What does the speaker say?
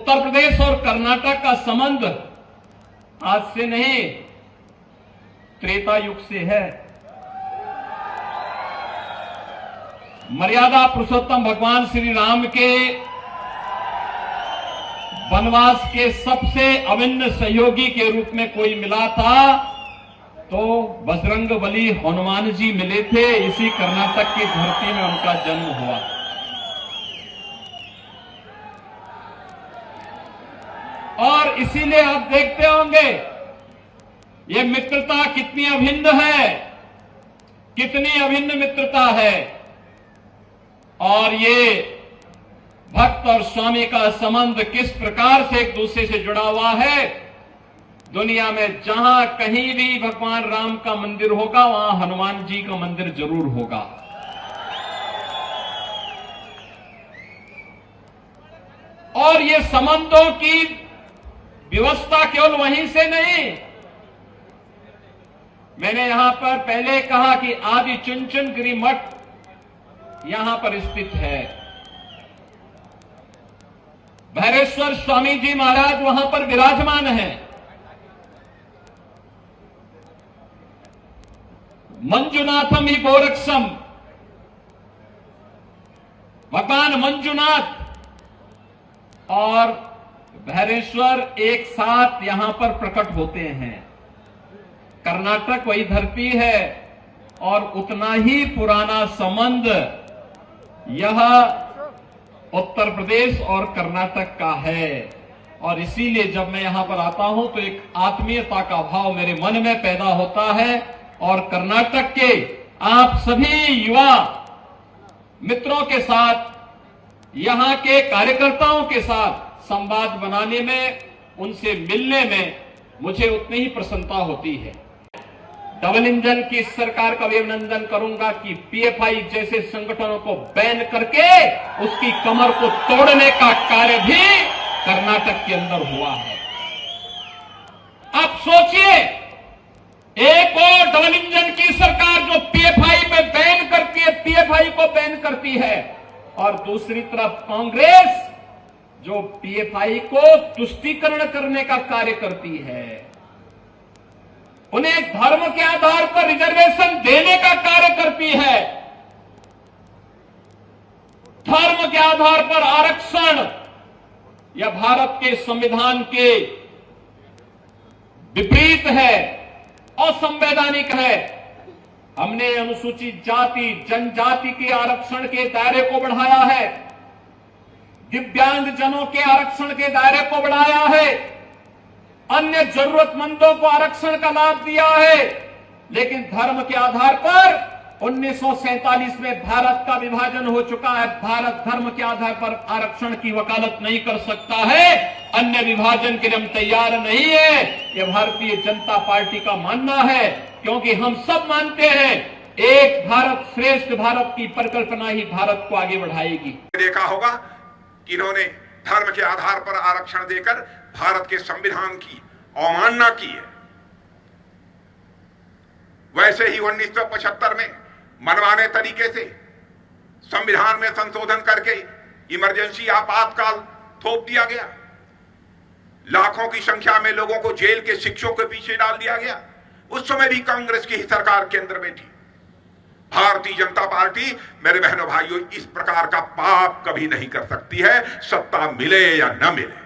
उत्तर प्रदेश और कर्नाटक का संबंध आज से नहीं, त्रेता युग से है। मर्यादा पुरुषोत्तम भगवान श्री राम के वनवास के सबसे अभिन्न सहयोगी के रूप में कोई मिला था तो बजरंगबली हनुमान जी मिले थे। इसी कर्नाटक की धरती में उनका जन्म हुआ। और इसीलिए आप देखते होंगे ये मित्रता कितनी अभिन्न है, कितनी अभिन्न मित्रता है। और ये भक्त और स्वामी का संबंध किस प्रकार से एक दूसरे से जुड़ा हुआ है। दुनिया में जहां कहीं भी भगवान राम का मंदिर होगा वहां हनुमान जी का मंदिर जरूर होगा। और ये संबंधों की व्यवस्था केवल वहीं से नहीं, मैंने यहां पर पहले कहा कि आदि चुनचुनगिरी मठ यहां पर स्थित है। भैरेश्वर स्वामी जी महाराज वहां पर विराजमान हैं। मंजुनाथम ही गोरक्षम, भगवान मंजुनाथ और भैरेश्वर एक साथ यहां पर प्रकट होते हैं। कर्नाटक वही धरती है और उतना ही पुराना संबंध यह उत्तर प्रदेश और कर्नाटक का है। और इसीलिए जब मैं यहां पर आता हूं तो एक आत्मीयता का भाव मेरे मन में पैदा होता है। और कर्नाटक के आप सभी युवा मित्रों के साथ, यहां के कार्यकर्ताओं के साथ संवाद बनाने में, उनसे मिलने में मुझे उतनी ही प्रसन्नता होती है। डबल इंजन की सरकार का भी अभिनंदन करूंगा कि पीएफआई जैसे संगठनों को बैन करके उसकी कमर को तोड़ने का कार्य भी कर्नाटक के अंदर हुआ है। आप सोचिए, एक और डबल इंजन की सरकार जो पीएफआई पे बैन करती है, पीएफआई को बैन करती है, और दूसरी तरफ कांग्रेस जो पीएफआई को तुष्टीकरण करने का कार्य करती है, उन्हें धर्म के आधार पर रिजर्वेशन देने का कार्य करती है। धर्म के आधार पर आरक्षण यह भारत के संविधान के विपरीत है, असंवैधानिक है। हमने अनुसूचित जाति जनजाति के आरक्षण के दायरे को बढ़ाया है, दिव्यांग जनों के आरक्षण के दायरे को बढ़ाया है, अन्य जरूरतमंदों को आरक्षण का लाभ दिया है। लेकिन धर्म के आधार पर 1947 में भारत का विभाजन हो चुका है। भारत धर्म के आधार पर आरक्षण की वकालत नहीं कर सकता है। अन्य विभाजन के लिए हम तैयार नहीं है, यह भारतीय जनता पार्टी का मानना है। क्योंकि हम सब मानते हैं एक भारत श्रेष्ठ भारत की परिकल्पना ही भारत को आगे बढ़ाएगी। देखा होगा कि इन्होंने धर्म के आधार पर आरक्षण देकर भारत के संविधान की अवमानना की है। वैसे ही 1975 में मनमाने तरीके से संविधान में संशोधन करके इमरजेंसी आपातकाल थोप दिया गया। लाखों की संख्या में लोगों को जेल के शिक्षों के पीछे डाल दिया गया। उस समय भी कांग्रेस की ही सरकार केंद्र में थी। भारतीय जनता पार्टी, मेरे बहनों भाइयों, इस प्रकार का पाप कभी नहीं कर सकती है, सत्ता मिले या न मिले।